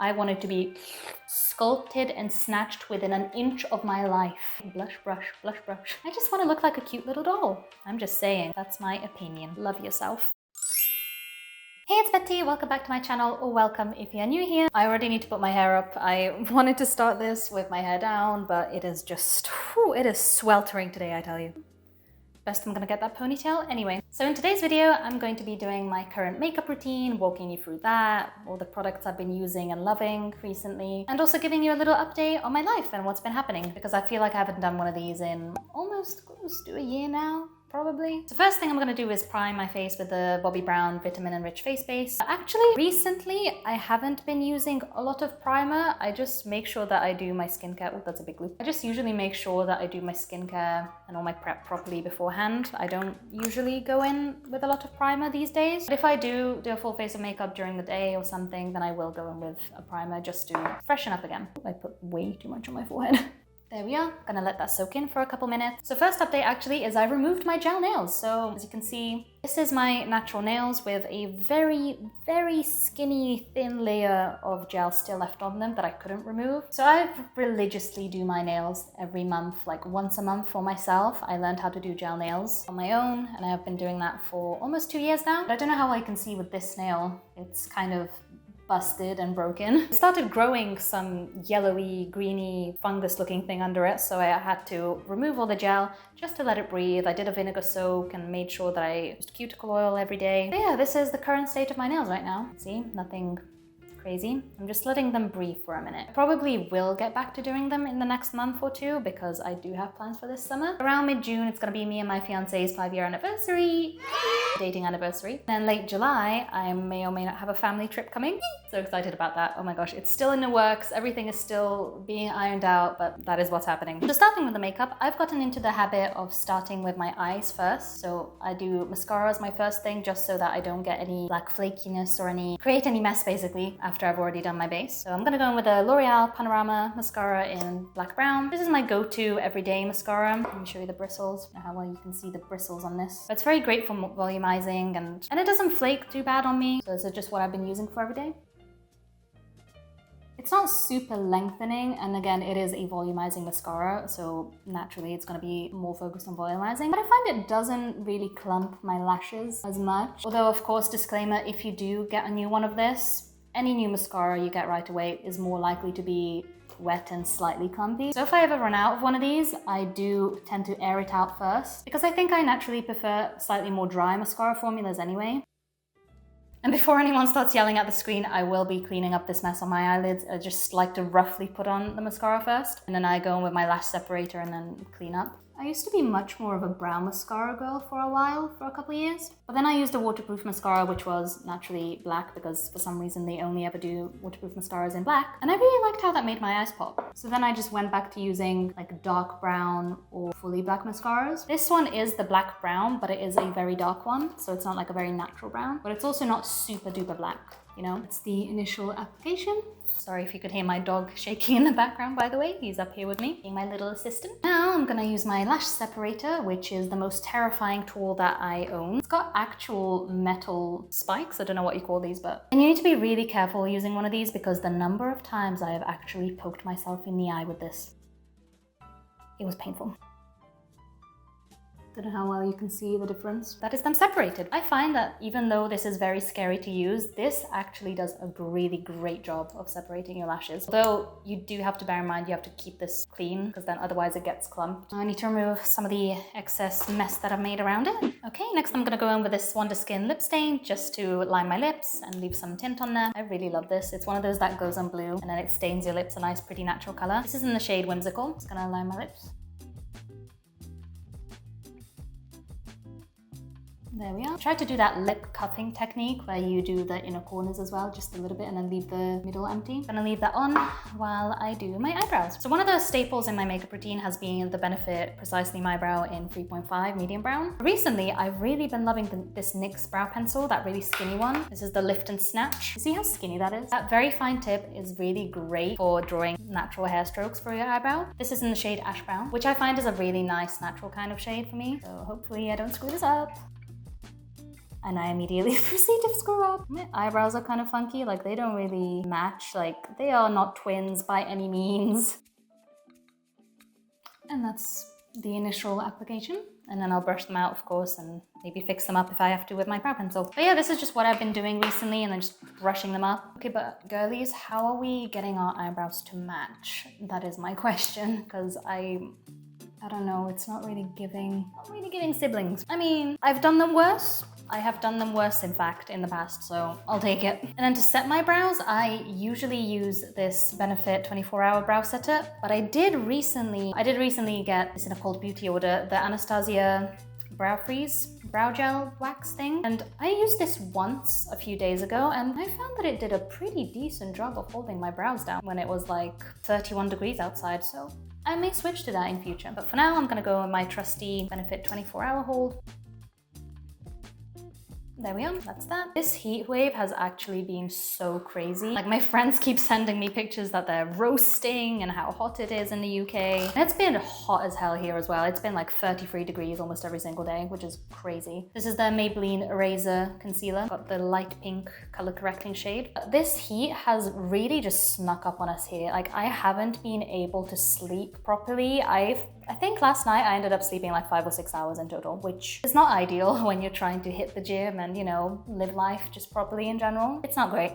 I want it to be sculpted and snatched within an inch of my life. Blush brush, blush brush. I just want to look like a cute little doll. I'm just saying, that's my opinion. Love yourself. Hey, it's Betty, welcome back to my channel, or welcome if you're new here. I already need to put my hair up. I wanted to start this with my hair down, but it is just, it is sweltering today, I tell you. Best I'm gonna get that ponytail. Anyway, so in today's video, I'm going to be doing my current makeup routine, walking you through that, all the products I've been using and loving recently, and also giving you a little update on my life and what's been happening, because I feel like I haven't done one of these in almost close to a year now. Probably. So first thing I'm going to do is prime my face with the Bobbi Brown Vitamin Enriched Face Base. Actually, recently I haven't been using a lot of primer. I just make sure that I do my skincare. Oh, that's a big loop. I just usually make sure that I do my skincare and all my prep properly beforehand. I don't usually go in with a lot of primer these days. But if I do a full face of makeup during the day or something, then I will go in with a primer just to freshen up again. I put way too much on my forehead. There we are, gonna let that soak in for a couple minutes. So first update actually is I removed my gel nails. So as you can see, this is my natural nails with a very, very skinny, thin layer of gel still left on them that I couldn't remove. So I religiously do my nails every month, like once a month for myself. I learned how to do gel nails on my own, and I've been doing that for almost 2 years now. But I don't know how I can see with this nail. It's kind of busted and broken. It started growing some yellowy, greeny, fungus looking thing under it, so I had to remove all the gel just to let it breathe. I did a vinegar soak and made sure that I used cuticle oil every day. But yeah, this is the current state of my nails right now. See, nothing crazy. I'm just letting them breathe for a minute. I probably will get back to doing them in the next month or two because I do have plans for this summer. Around mid-June, it's gonna be me and my fiance's 5-year anniversary. Dating anniversary. And late July, I may or may not have a family trip coming. So excited about that. Oh my gosh, it's still in the works. Everything is still being ironed out, but that is what's happening. So starting with the makeup, I've gotten into the habit of starting with my eyes first. So I do mascara as my first thing, just so that I don't get any black flakiness or create any mess basically after I've already done my base. So I'm gonna go in with a L'Oreal Panorama mascara in black brown. This is my go-to everyday mascara. Let me show you the bristles. I don't know how well you can see the bristles on this. But it's very great for volumizing and it doesn't flake too bad on me. So this is just what I've been using for every day. It's not super lengthening, and again, it is a volumizing mascara, so naturally it's going to be more focused on volumizing. But I find it doesn't really clump my lashes as much. Although, of course, disclaimer, if you do get a new one of this, any new mascara you get right away is more likely to be wet and slightly clumpy. So if I ever run out of one of these, I do tend to air it out first, because I think I naturally prefer slightly more dry mascara formulas anyway. And before anyone starts yelling at the screen, I will be cleaning up this mess on my eyelids. I just like to roughly put on the mascara first, and then I go in with my lash separator and then clean up. I used to be much more of a brown mascara girl for a while, for a couple of years. But then I used a waterproof mascara, which was naturally black, because for some reason they only ever do waterproof mascaras in black. And I really liked how that made my eyes pop. So then I just went back to using like dark brown or fully black mascaras. This one is the black brown, but it is a very dark one. So it's not like a very natural brown, but it's also not super duper black. You know, it's the initial application. Sorry if you could hear my dog shaking in the background, by the way. He's up here with me, being my little assistant. Now I'm gonna use my lash separator, which is the most terrifying tool that I own. It's got actual metal spikes. I don't know what you call these, but... And you need to be really careful using one of these because the number of times I have actually poked myself in the eye with this. It was painful. Don't know how well you can see the difference. That is them separated. I find that even though this is very scary to use, this actually does a really great job of separating your lashes. Although you do have to bear in mind you have to keep this clean because then otherwise it gets clumped. I need to remove some of the excess mess that I've made around it. Okay, next I'm gonna go in with this Wonder Skin lip stain just to line my lips and leave some tint on there. I really love this. It's one of those that goes on blue and then it stains your lips a nice pretty natural color. This is in the shade Whimsical. Just gonna line my lips. There we are. Try to do that lip cupping technique where you do the inner corners as well, just a little bit, and then leave the middle empty. I'm gonna leave that on while I do my eyebrows. So one of the staples in my makeup routine has been the Benefit Precisely My Brow in 3.5 medium brown. Recently, I've really been loving this NYX brow pencil, that really skinny one. This is the Lift and Snatch. You see how skinny that is? That very fine tip is really great for drawing natural hair strokes for your eyebrow. This is in the shade Ash Brown, which I find is a really nice natural kind of shade for me. So hopefully I don't screw this up. and I immediately proceed to screw up. My eyebrows are kind of funky, like they don't really match, like they are not twins by any means. And that's the initial application. And then I'll brush them out, of course, and maybe fix them up if I have to with my brow pencil. But yeah, this is just what I've been doing recently, and then just brushing them up. Okay, but girlies, how are we getting our eyebrows to match? That is my question, because I don't know, it's not really giving siblings. I mean, I've done them worse. I have done them worse, in fact, in the past, so I'll take it. And then to set my brows, I usually use this Benefit 24-hour brow setter, but I did recently get this in a cold beauty order, the Anastasia Brow Freeze brow gel wax thing. And I used this once a few days ago, and I found that it did a pretty decent job of holding my brows down when it was like 31 degrees outside, so I may switch to that in future. But for now, I'm gonna go with my trusty Benefit 24-hour hold. There we are, that's that. This heat wave has actually been so crazy. Like my friends keep sending me pictures that they're roasting and how hot it is in the UK. And it's been hot as hell here as well. It's been like 33 degrees almost every single day, which is crazy. This is the Maybelline Eraser Concealer. Got the light pink color correcting shade. This heat has really just snuck up on us here. Like I haven't been able to sleep properly. I think last night I ended up sleeping like 5 or 6 hours in total, which is not ideal when you're trying to hit the gym and, you know, live life just properly in general. It's not great.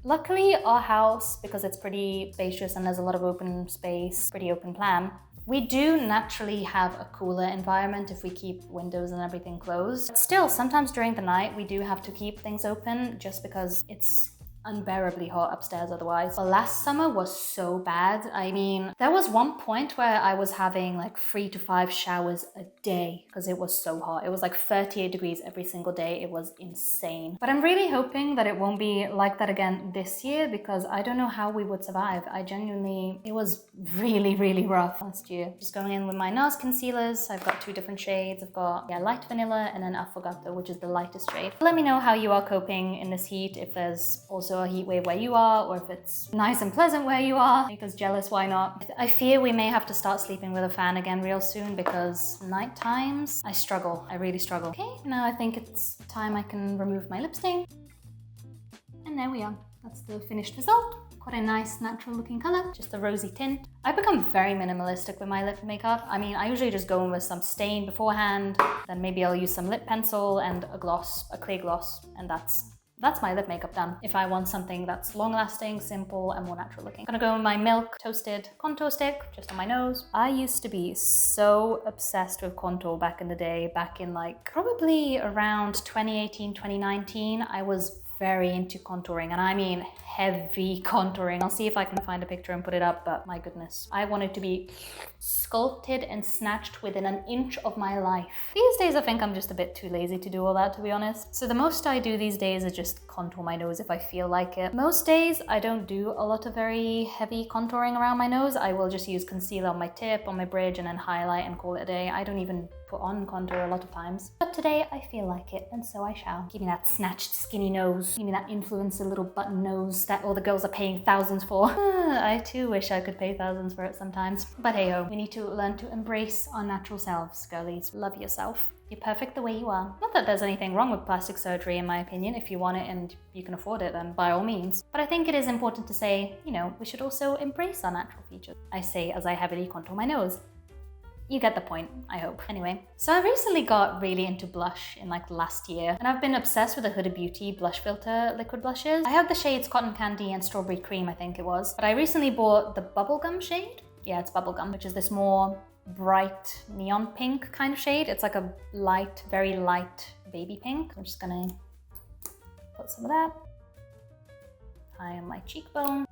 Luckily, our house, because it's pretty spacious and there's a lot of open space, pretty open plan, we do naturally have a cooler environment if we keep windows and everything closed. But still, sometimes during the night, we do have to keep things open just because it's unbearably hot upstairs otherwise. But last summer was so bad. I mean, there was one point where I was having like 3 to 5 showers a day because it was so hot. It was like 38 degrees every single day. It was insane. But I'm really hoping that it won't be like that again this year, because I don't know how we would survive. It was really, really rough last year. Just going in with my NARS concealers. I've got 2 different shades. I've got light vanilla and then affogato, which is the lightest shade. Let me know how you are coping in this heat, if there's also a heat wave where you are, or if it's nice and pleasant where you are. Make us jealous, why not? I fear we may have to start sleeping with a fan again real soon, because night times, I struggle. I really struggle. Okay, now I think it's time I can remove my lip stain. And there we are. That's the finished result. Quite a nice natural looking color, just a rosy tint. I've become very minimalistic with my lip makeup. I mean, I usually just go in with some stain beforehand, then maybe I'll use some lip pencil and a gloss, a clear gloss, and that's my lip makeup done. If I want something that's long-lasting, simple, and more natural looking. I'm gonna go with my Milk Toasted Contour Stick, just on my nose. I used to be so obsessed with contour back in the day, back in like probably around 2018, 2019. I was very into contouring, and I mean heavy contouring. I'll see if I can find a picture and put it up, but my goodness. I wanted to be sculpted and snatched within an inch of my life. These days I think I'm just a bit too lazy to do all that, to be honest. So the most I do these days is just contour my nose if I feel like it. Most days I don't do a lot of very heavy contouring around my nose. I will just use concealer on my tip, on my bridge, and then highlight and call it a day. I don't even put on contour a lot of times. But today I feel like it, and so I shall. Give me that snatched skinny nose. Give me that influencer little button nose that all the girls are paying thousands for. I too wish I could pay thousands for it sometimes. But hey ho, we need to learn to embrace our natural selves, girlies. Love yourself. You're perfect the way you are. Not that there's anything wrong with plastic surgery, in my opinion. If you want it and you can afford it, then by all means. But I think it is important to say, you know, we should also embrace our natural features. I say as I heavily contour my nose. You get the point, I hope. Anyway, so I recently got really into blush in like last year, and I've been obsessed with the Huda Beauty blush filter liquid blushes. I have the shades Cotton Candy and Strawberry Cream, I think it was, but I recently bought the Bubblegum shade. Yeah, it's Bubblegum, which is this more bright neon pink kind of shade. It's like a light, very light baby pink. I'm just gonna put some of that high on my cheekbone.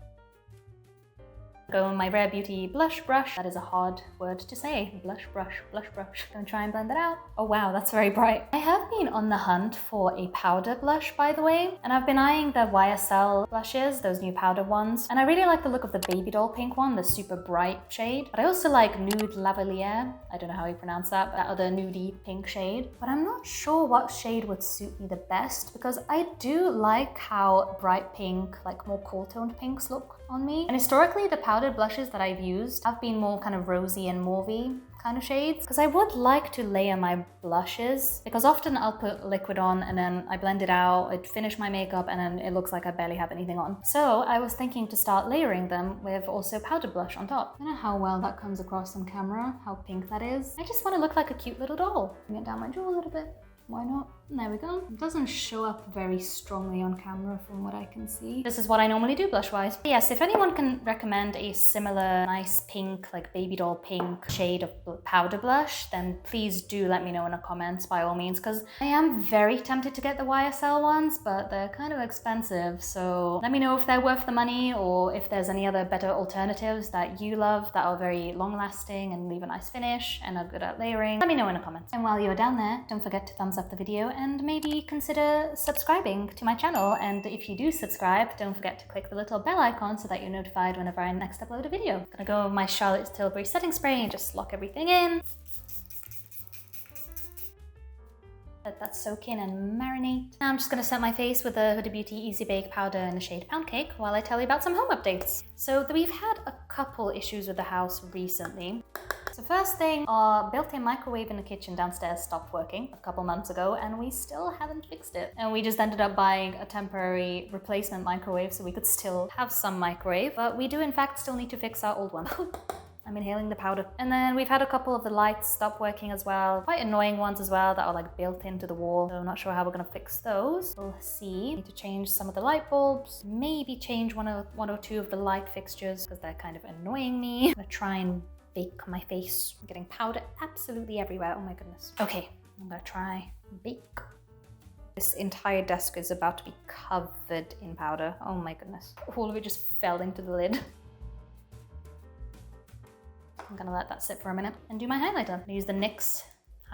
Go in my Rare Beauty blush brush. That is a hard word to say. Blush brush, blush brush. Gonna try and blend that out. Oh wow, that's very bright. I have been on the hunt for a powder blush, by the way, and I've been eyeing the YSL blushes, those new powder ones, and I really like the look of the baby doll pink one, the super bright shade. But I also like Nude Lavalier. I don't know how you pronounce that other nudie pink shade. But I'm not sure what shade would suit me the best, because I do like how bright pink, like more cool toned pinks look on me. And historically, the powdered blushes that I've used have been more kind of rosy and mauvey kind of shades, because I would like to layer my blushes, because often I'll put liquid on and then I blend it out, I finish my makeup, and then it looks like I barely have anything on. So I was thinking to start layering them with also powdered blush on top. I don't know how well that comes across on camera, how pink that is. I just want to look like a cute little doll. Bring it down my jaw a little bit. Why not? And there we go. It doesn't show up very strongly on camera from what I can see. This is what I normally do blush-wise. Yes, if anyone can recommend a similar nice pink, like baby doll pink shade of powder blush, then please do let me know in the comments by all means, because I am very tempted to get the YSL ones, but they're kind of expensive. So let me know if they're worth the money, or if there's any other better alternatives that you love that are very long-lasting and leave a nice finish and are good at layering. Let me know in the comments. And while you're down there, don't forget to thumbs up the video and maybe consider subscribing to my channel. And if you do subscribe, don't forget to click the little bell icon so that you're notified whenever I next upload a video. Gonna go with my Charlotte Tilbury setting spray and just lock everything in. Let that soak in and marinate. Now I'm just going to set my face with the Huda Beauty Easy Bake powder in the shade Pound Cake while I tell you about some home updates. So we've had a couple issues with the house recently. So first thing, our built-in microwave in the kitchen downstairs stopped working a couple months ago and we still haven't fixed it. And we just ended up buying a temporary replacement microwave so we could still have some microwave, but we do in fact still need to fix our old one. I'm inhaling the powder. And then we've had a couple of the lights stop working as well. Quite annoying ones as well that are like built into the wall. So I'm not sure how we're gonna fix those. We'll see. Need to change some of the light bulbs. Maybe change one or two of the light fixtures because they're kind of annoying me. I'm gonna try and bake my face. I'm getting powder absolutely everywhere. Oh my goodness. Okay, I'm gonna try bake. This entire desk is about to be covered in powder. Oh my goodness. All of it just fell into the lid. I'm gonna let that sit for a minute and do my highlighter. I'm gonna use the NYX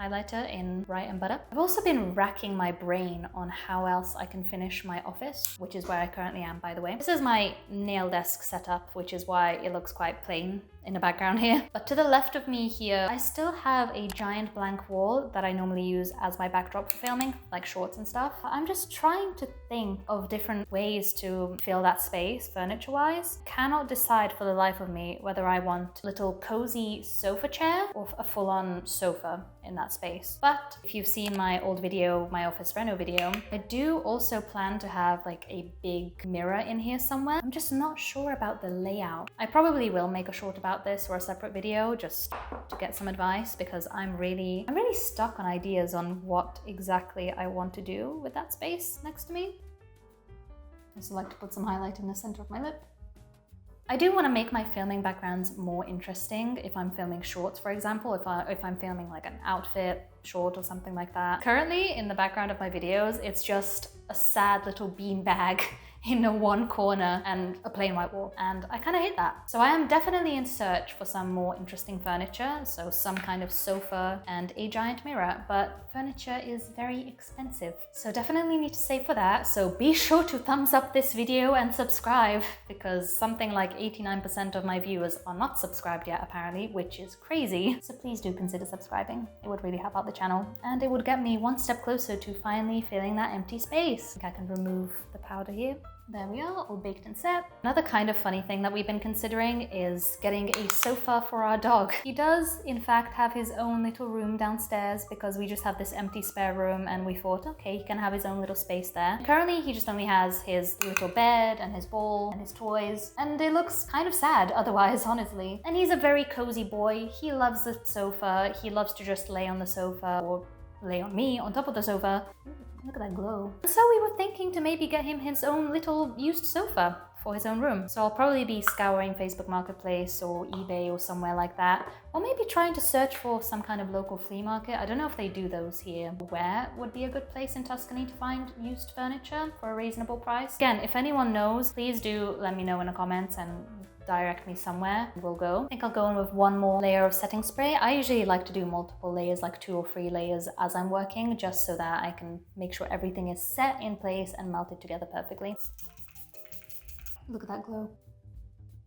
highlighter in Bright and Butter. I've also been racking my brain on how else I can finish my office, which is where I currently am, by the way. This is my nail desk setup, which is why it looks quite plain in the background here. But to the left of me here, I still have a giant blank wall that I normally use as my backdrop for filming, like shorts and stuff. I'm just trying to think of different ways to fill that space furniture-wise. Cannot decide for the life of me whether I want a little cozy sofa chair or a full-on sofa in that space. But if you've seen my old video, my office reno video, I do also plan to have like a big mirror in here somewhere. I'm just not sure about the layout. I probably will make a short about this or a separate video just to get some advice, because I'm really stuck on ideas on what exactly I want to do with that space next to me. I also like to put some highlight in the center of my lip. I do want to make my filming backgrounds more interesting if I'm filming shorts, for example, if I'm filming like an outfit short or something like that. Currently, in the background of my videos, it's just a sad little bean bag in the one corner and a plain white wall, and I kind of hate that. So I am definitely in search for some more interesting furniture, so some kind of sofa and a giant mirror, but furniture is very expensive. So definitely need to save for that, so be sure to thumbs up this video and subscribe, because something like 89% of my viewers are not subscribed yet apparently, which is crazy. So please do consider subscribing. It would really help out the channel, and it would get me one step closer to finally filling that empty space. I think I can remove the powder here. There we are, all baked and set. Another kind of funny thing that we've been considering is getting a sofa for our dog. He does, in fact, have his own little room downstairs because we just have this empty spare room and we thought, okay, he can have his own little space there. Currently, he just only has his little bed and his ball and his toys, and it looks kind of sad otherwise, honestly. And he's a very cozy boy. He loves the sofa. He loves to just lay on the sofa or lay on me on top of the sofa. Look at that glow. So we were thinking to maybe get him his own little used sofa for his own room. So I'll probably be scouring Facebook Marketplace or eBay or somewhere like that. Or maybe trying to search for some kind of local flea market. I don't know if they do those here. Where would be a good place in Tuscany to find used furniture for a reasonable price? Again, if anyone knows, please do let me know in the comments and direct me somewhere. We'll go. I think I'll go in with one more layer of setting spray. I usually like to do multiple layers, like 2 or 3 layers as I'm working, just so that I can make sure everything is set in place and melted together perfectly. Look at that glow.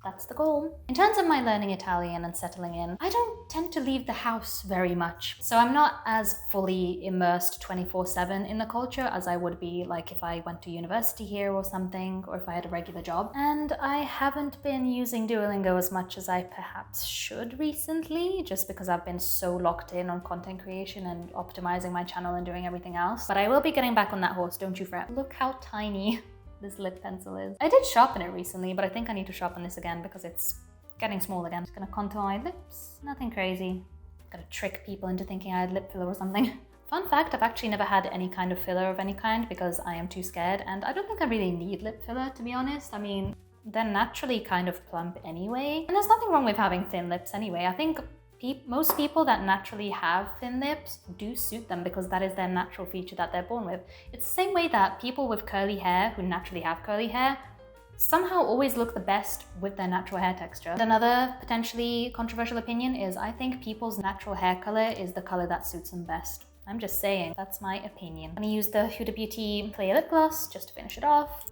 That's the goal. In terms of my learning Italian and settling in, I don't tend to leave the house very much. So I'm not as fully immersed 24/7 in the culture as I would be like if I went to university here or something, or if I had a regular job. And I haven't been using Duolingo as much as I perhaps should recently, just because I've been so locked in on content creation and optimizing my channel and doing everything else. But I will be getting back on that horse, don't you fret. Look how tiny this lip pencil is. I did sharpen it recently, but I think I need to sharpen this again because it's getting small again. Just gonna contour my lips. Nothing crazy. Gotta trick people into thinking I had lip filler or something. Fun fact, I've actually never had any kind of filler of any kind because I am too scared, and I don't think I really need lip filler, to be honest. I mean, they're naturally kind of plump anyway. And there's nothing wrong with having thin lips anyway. I think most people that naturally have thin lips do suit them because that is their natural feature that they're born with. It's the same way that people with curly hair who naturally have curly hair somehow always look the best with their natural hair texture. And another potentially controversial opinion is I think people's natural hair color is the color that suits them best. I'm just saying, that's my opinion. I'm gonna use the Huda Beauty Clear Lip Gloss just to finish it off.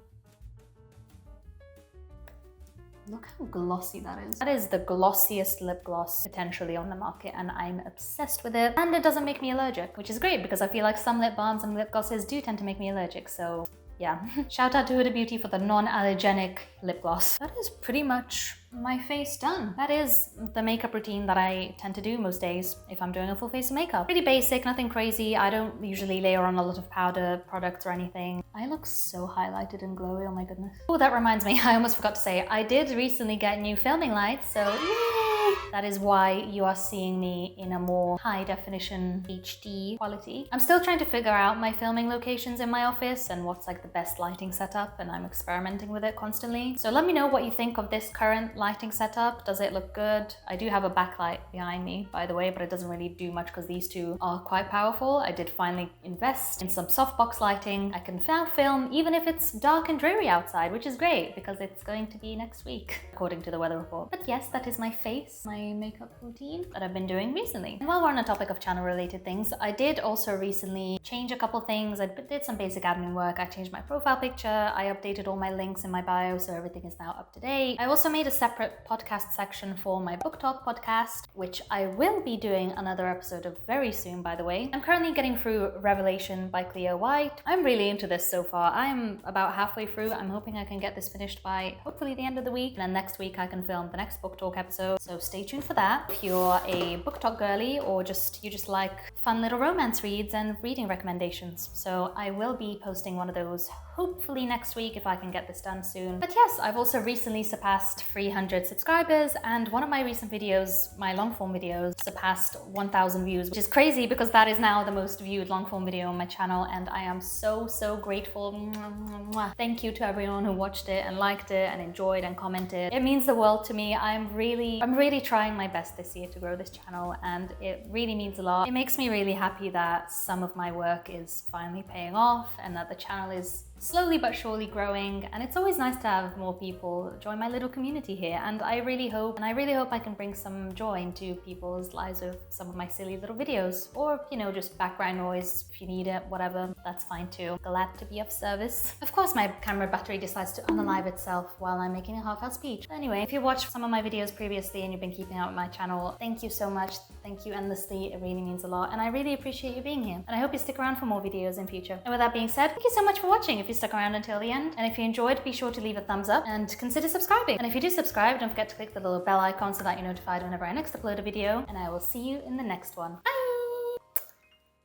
Look how glossy that is. That is the glossiest lip gloss potentially on the market, and I'm obsessed with it. And it doesn't make me allergic, which is great because I feel like some lip balms and lip glosses do tend to make me allergic, so yeah. Shout out to Huda Beauty for the non-allergenic lip gloss. That is pretty much my face done. That is the makeup routine that I tend to do most days if I'm doing a full face of makeup. Pretty basic, nothing crazy. I don't usually layer on a lot of powder products or anything. I look so highlighted and glowy, oh my goodness. Oh, that reminds me, I almost forgot to say, I did recently get new filming lights, so yay! That is why you are seeing me in a more high definition HD quality. I'm still trying to figure out my filming locations in my office and what's like the best lighting setup, and I'm experimenting with it constantly. So let me know what you think of this current lighting setup. Does it look good? I do have a backlight behind me, by the way, but it doesn't really do much because these two are quite powerful. I did finally invest in some softbox lighting. I can now film even if it's dark and dreary outside, which is great because it's going to be next week, according to the weather report. But yes, that is my face, my makeup routine that I've been doing recently. And while we're on the topic of channel related things, I did also recently change a couple things. I did some basic admin work. I changed my profile picture. I updated all my links in my bio, so everything is now up to date. I also made a separate podcast section for my BookTalk podcast, which I will be doing another episode of very soon, by the way. I'm currently getting through Revelation by Cleo White. I'm really into this so far. I'm about halfway through. I'm hoping I can get this finished by hopefully the end of the week, and then next week I can film the next BookTalk episode, so stay tuned for that. If you're a BookTalk girly or you just like fun little romance reads and reading recommendations, so I will be posting one of those hopefully next week if I can get this done soon. But yes, I've also recently surpassed 300 subscribers, and one of my recent videos, my long form videos, surpassed 1,000 views, which is crazy because that is now the most viewed long form video on my channel, and I am so grateful. Thank you to everyone who watched it and liked it and enjoyed and commented. It means the world to me. I'm really trying my best this year to grow this channel, and it really means a lot. It makes me really happy that some of my work is finally paying off and that the channel is slowly but surely growing, and it's always nice to have more people join my little community here, and I really hope I can bring some joy into people's lives with some of my silly little videos, or you know, just background noise if you need it, whatever, that's fine too. Glad to be of service. Of course my camera battery decides to unalive itself while I'm making a heartfelt speech. Anyway, if you watched some of my videos previously and you've been keeping up with my channel, thank you so much. Thank you endlessly. It really means a lot, and I really appreciate you being here, and I hope you stick around for more videos in future. And with that being said, thank you so much for watching if you stuck around until the end, and if you enjoyed, be sure to leave a thumbs up and consider subscribing. And if you do subscribe, don't forget to click the little bell icon so that you're notified whenever I next upload a video, and I will see you in the next one. Bye!